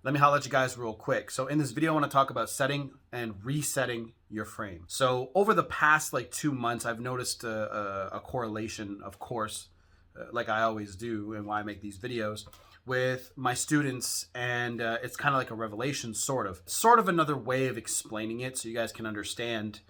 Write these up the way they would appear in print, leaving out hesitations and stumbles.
Let me holler at you guys real quick. So in this video, I want to talk about setting and resetting your frame. So over the past like 2 months, I've noticed a correlation, of course, like I always do and why I make these videos with my students. And it's kind of like a revelation, sort of another way of explaining it so you guys can understand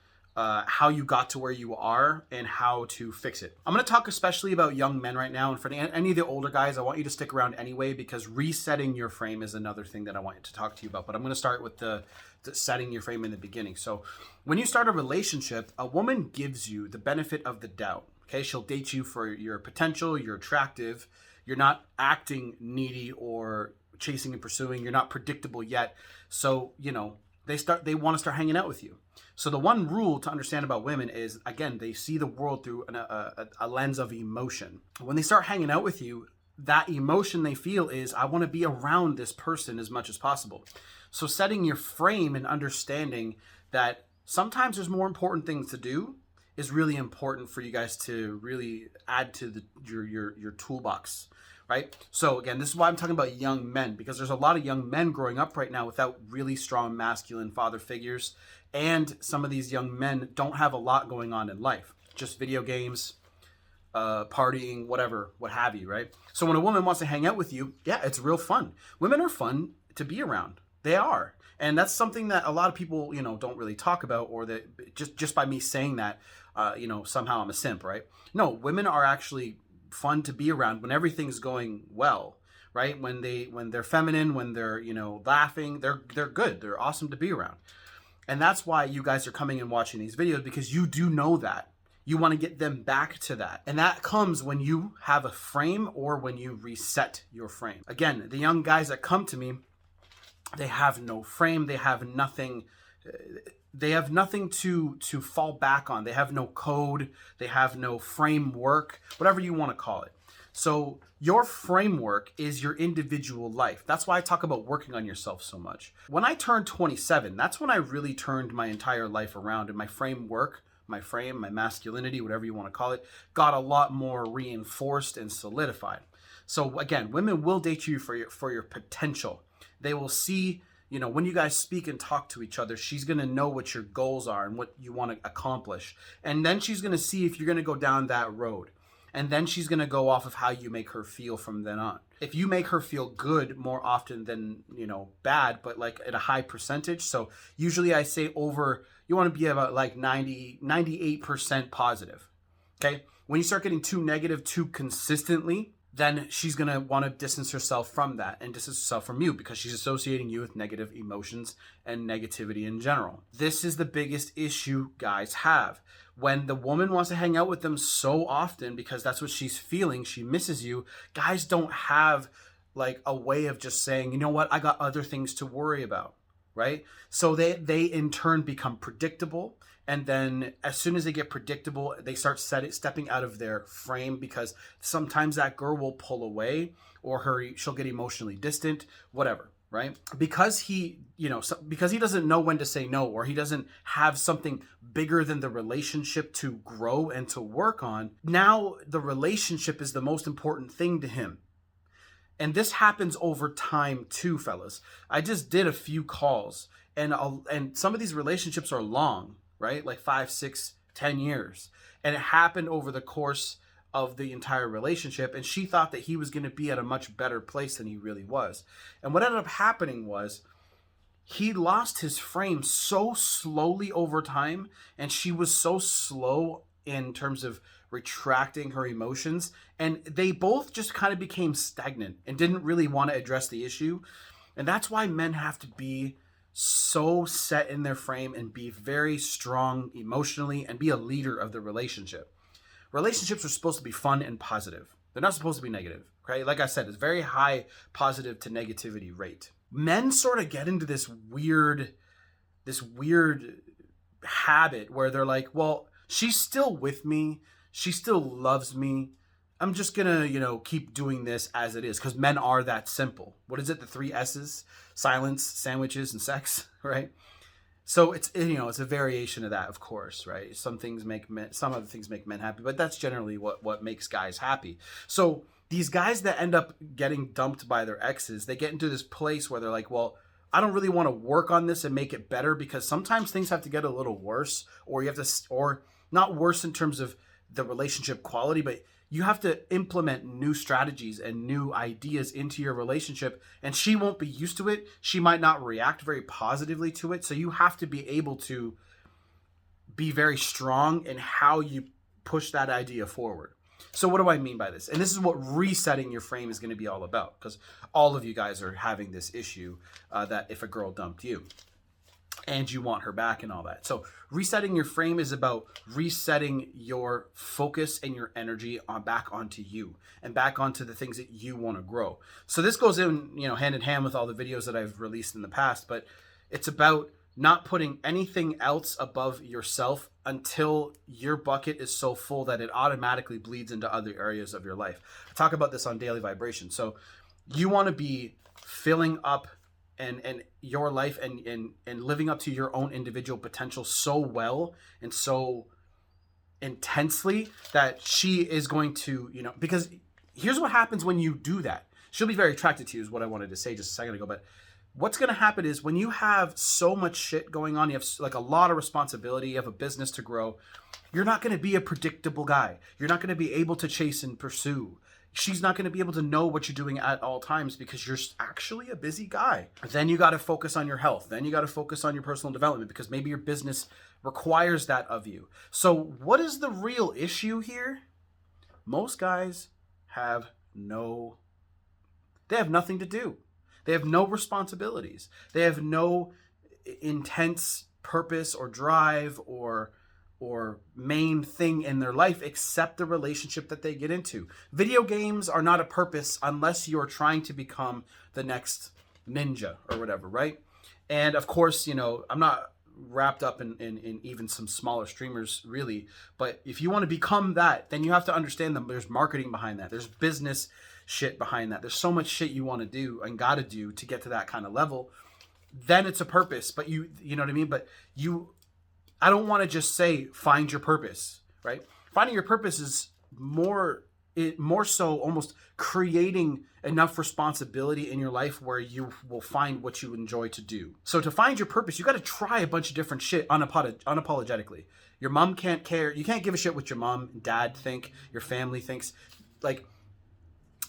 how you got to where you are and how to fix it. I'm going to talk especially about young men right now. And for any of the older guys, I want you to stick around anyway, because resetting your frame is another thing that I want to talk to you about. But I'm going to start with the setting your frame in the beginning. So when you start a relationship, a woman gives you the benefit of the doubt. Okay, she'll date you for your potential, you're attractive, you're not acting needy or chasing and pursuing, you're not predictable yet. So, they want to start hanging out with you. So the one rule to understand about women is, again, they see the world through a lens of emotion. When they start hanging out with you, that emotion they feel is, I want to be around this person as much as possible. So setting your frame and understanding that sometimes there's more important things to do is really important for you guys to really add to your toolbox. Right? So again, this is why I'm talking about young men, because there's a lot of young men growing up right now without really strong masculine father figures. And some of these young men don't have a lot going on in life, just video games, partying, whatever, what have you, right? So when a woman wants to hang out with you, yeah, it's real fun. Women are fun to be around. They are. And that's something that a lot of people, don't really talk about, or that just by me saying that, somehow I'm a simp, right? No, women are actually fun to be around when everything's going well, right? When they're feminine, when they're laughing, they're good, they're awesome to be around. And that's why you guys are coming and watching these videos, because you do know that you want to get them back to that. And that comes when you have a frame or when you reset your frame. Again, the young guys that come to me, they have no frame, they have nothing to fall back on. They have no code, they have no framework, whatever you want to call it. So your framework is your individual life. That's why I talk about working on yourself so much. When I turned 27, that's when I really turned my entire life around, and my framework, my masculinity, whatever you want to call it, got a lot more reinforced and solidified. So again, women will date you for your potential. They will see, when you guys speak and talk to each other, she's going to know what your goals are and what you want to accomplish. And then she's going to see if you're going to go down that road. And then she's going to go off of how you make her feel from then on. If you make her feel good more often than, bad, but like at a high percentage. So usually I say you want to be about like 98% positive. Okay. When you start getting too negative too consistently, then she's going to want to distance herself from that and distance herself from you, because she's associating you with negative emotions and negativity in general. This is the biggest issue guys have. When the woman wants to hang out with them so often because that's what she's feeling, she misses you, guys don't have like a way of just saying, you know what, I got other things to worry about, right? So they in turn become predictable. And then as soon as they get predictable, they start stepping out of their frame, because sometimes that girl will pull away, or she'll get emotionally distant, whatever, right? Because because he doesn't know when to say no, or he doesn't have something bigger than the relationship to grow and to work on. Now the relationship is the most important thing to him. And this happens over time too, fellas. I just did a few calls, and some of these relationships are long, right? Like 5, 6, 10 years. And it happened over the course of the entire relationship. And she thought that he was going to be at a much better place than he really was. And what ended up happening was he lost his frame so slowly over time. And she was so slow in terms of retracting her emotions. And they both just kind of became stagnant and didn't really want to address the issue. And that's why men have to be so set in their frame and be very strong emotionally and be a leader of the relationship. Relationships are supposed to be fun and positive. They're not supposed to be negative. Okay? Like I said, it's very high positive to negativity rate. Men sort of get into this weird habit where they're like, well, she's still with me. She still loves me. I'm just gonna, keep doing this as it is, because men are that simple. What is it? The 3 S's: silence, sandwiches, and sex, right? So it's a variation of that, of course, right? Some other things make men happy, but that's generally what makes guys happy. So These guys that end up getting dumped by their exes, they get into this place where they're like, well, I don't really want to work on this and make it better, because sometimes things have to get a little worse, or you have to, or not worse in terms of the relationship quality, but you have to implement new strategies and new ideas into your relationship, and she won't be used to it. She might not react very positively to it. So you have to be able to be very strong in how you push that idea forward. So what do I mean by this? And this is what resetting your frame is going to be all about, because all of you guys are having this issue that if a girl dumped you and you want her back and all that. So resetting your frame is about resetting your focus and your energy on back onto you and back onto the things that you want to grow. So this goes in, hand in hand with all the videos that I've released in the past, but it's about not putting anything else above yourself until your bucket is so full that it automatically bleeds into other areas of your life. I talk about this on Daily Vibration. So you want to be filling up and your life and living up to your own individual potential so well and so intensely that she is going to, because here's what happens when you do that. She'll be very attracted to you is what I wanted to say just a second ago, but what's going to happen is when you have so much shit going on, you have like a lot of responsibility, you have a business to grow, you're not going to be a predictable guy. You're not going to be able to chase and pursue. She's not going to be able to know what you're doing at all times because you're actually a busy guy. Then you got to focus on your health. Then you got to focus on your personal development because maybe your business requires that of you. So what is the real issue here? Most guys have they have nothing to do. They have no responsibilities. They have no intense purpose or drive or main thing in their life except the relationship that they get into. Video games are not a purpose unless you're trying to become the next ninja or whatever, right? And of course, I'm not wrapped up in even some smaller streamers really, but if you want to become that, then you have to understand that there's marketing behind that. There's business shit behind that. There's so much shit you want to do and got to do to get to that kind of level. Then it's a purpose, but you know what I mean? But I don't want to just say find your purpose, right? Finding your purpose is more so almost creating enough responsibility in your life where you will find what you enjoy to do. So to find your purpose, you got to try a bunch of different shit unapologetically. Your mom can't care. You can't give a shit what your mom and dad think, your family thinks. Like,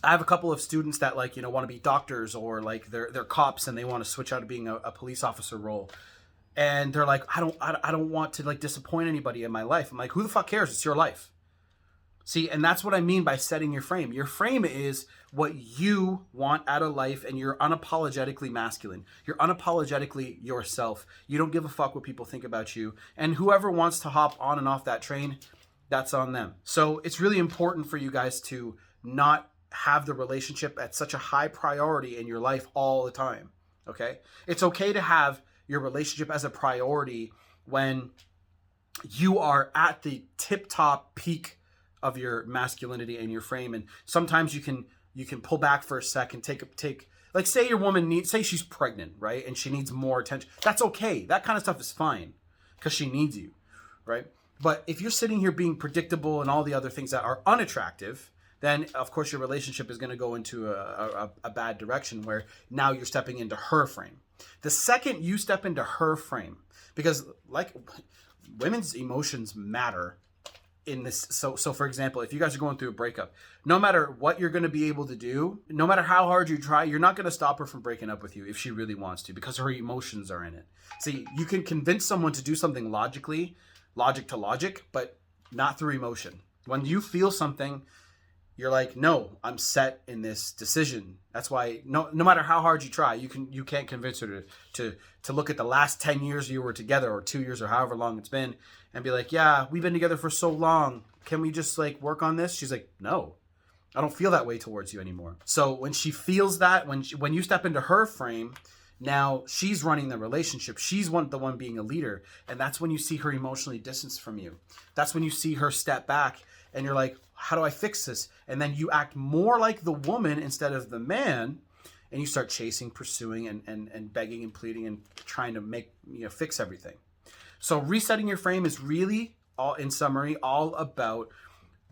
I have a couple of students that want to be doctors or they're cops and they want to switch out of being a police officer role. And they're like, I don't want to disappoint anybody in my life. I'm like, who the fuck cares? It's your life. See, and that's what I mean by setting your frame. Your frame is what you want out of life, and you're unapologetically masculine. You're unapologetically yourself. You don't give a fuck what people think about you. And whoever wants to hop on and off that train, that's on them. So it's really important for you guys to not have the relationship at such a high priority in your life all the time. Okay? It's okay to have your relationship as a priority when you are at the tip-top peak of your masculinity and your frame. And sometimes you can pull back for a second, take like say your woman say she's pregnant, right? And she needs more attention. That's okay. That kind of stuff is fine because she needs you, right? But if you're sitting here being predictable and all the other things that are unattractive, then of course your relationship is going to go into a bad direction where now you're stepping into her frame. The second you step into her frame, because women's emotions matter in this. So for example, if you guys are going through a breakup, no matter what you're going to be able to do, no matter how hard you try, you're not going to stop her from breaking up with you if she really wants to, because her emotions are in it. See, you can convince someone to do something logic to logic, but not through emotion. When you feel something, you're like, no, I'm set in this decision. That's why no matter how hard you try, you can't convince her to look at the last 10 years you were together, or 2 years, or however long it's been, and be like, yeah, we've been together for so long. Can we just work on this? She's like, no, I don't feel that way towards you anymore. So when she feels that, when you step into her frame, now she's running the relationship. She's the one being a leader. And that's when you see her emotionally distanced from you. That's when you see her step back and you're like, how do I fix this? And then you act more like the woman instead of the man, and you start chasing, pursuing, and begging and pleading and trying to fix everything. So resetting your frame is really, in summary, all about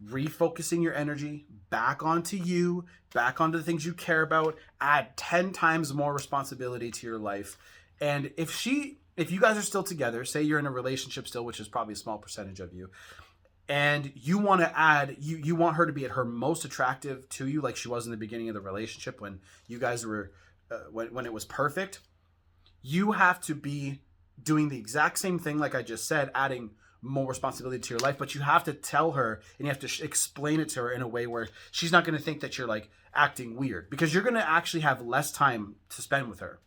refocusing your energy back onto you, back onto the things you care about, add 10 times more responsibility to your life. And if you guys are still together, say you're in a relationship still, which is probably a small percentage of you, and you want to add, you want her to be at her most attractive to you, like she was in the beginning of the relationship when you guys were, when it was perfect, you have to be doing the exact same thing, like I just said, adding more responsibility to your life, but you have to tell her and you have to explain it to her in a way where she's not going to think that you're like acting weird, because you're going to actually have less time to spend with her.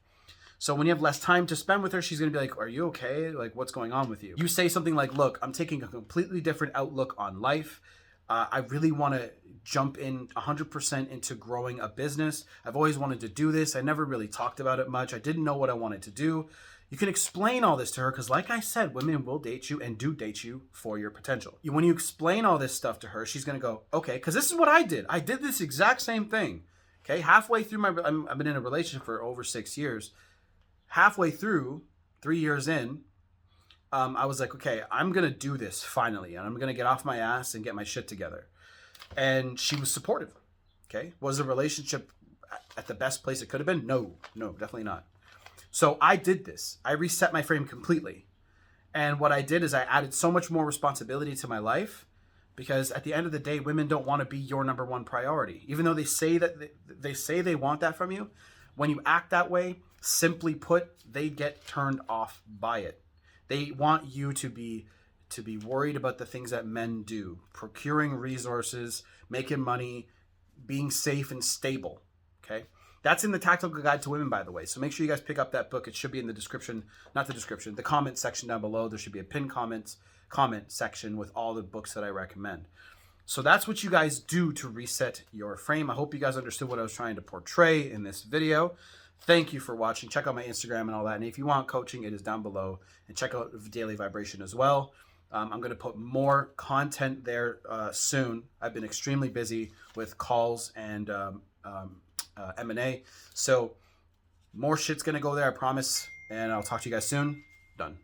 So when you have less time to spend with her, she's going to be like, are you okay? Like, what's going on with you? You say something like, look, I'm taking a completely different outlook on life. I really want to jump in 100% into growing a business. I've always wanted to do this. I never really talked about it much. I didn't know what I wanted to do. You can explain all this to her because, like I said, women will date you and do date you for your potential. When you explain all this stuff to her, she's going to go, okay, because this is what I did. I did this exact same thing. Okay, halfway through I've been in a relationship for over 6 years. Halfway through, 3 years in, I was like, okay, I'm going to do this finally. And I'm going to get off my ass and get my shit together. And she was supportive. Okay. Was the relationship at the best place it could have been? No, definitely not. So I did this. I reset my frame completely. And what I did is I added so much more responsibility to my life, because at the end of the day, women don't want to be your number one priority. Even though they say that they want that from you, when you act that way, simply put, they get turned off by it. They want you to be worried about the things that men do: procuring resources, making money, being safe and stable. Okay? That's in the Tactical Guide to Women, by the way. So make sure you guys pick up that book. It should be in the description, not the description, the comment section down below. There should be a pinned comment section with all the books that I recommend. So that's what you guys do to reset your frame. I hope you guys understood what I was trying to portray in this video. Thank you for watching. Check out my Instagram and all that. And if you want coaching, it is down below. And check out Daily Vibration as well. I'm going to put more content there soon. I've been extremely busy with calls and M&A. So more shit's going to go there, I promise. And I'll talk to you guys soon. Done.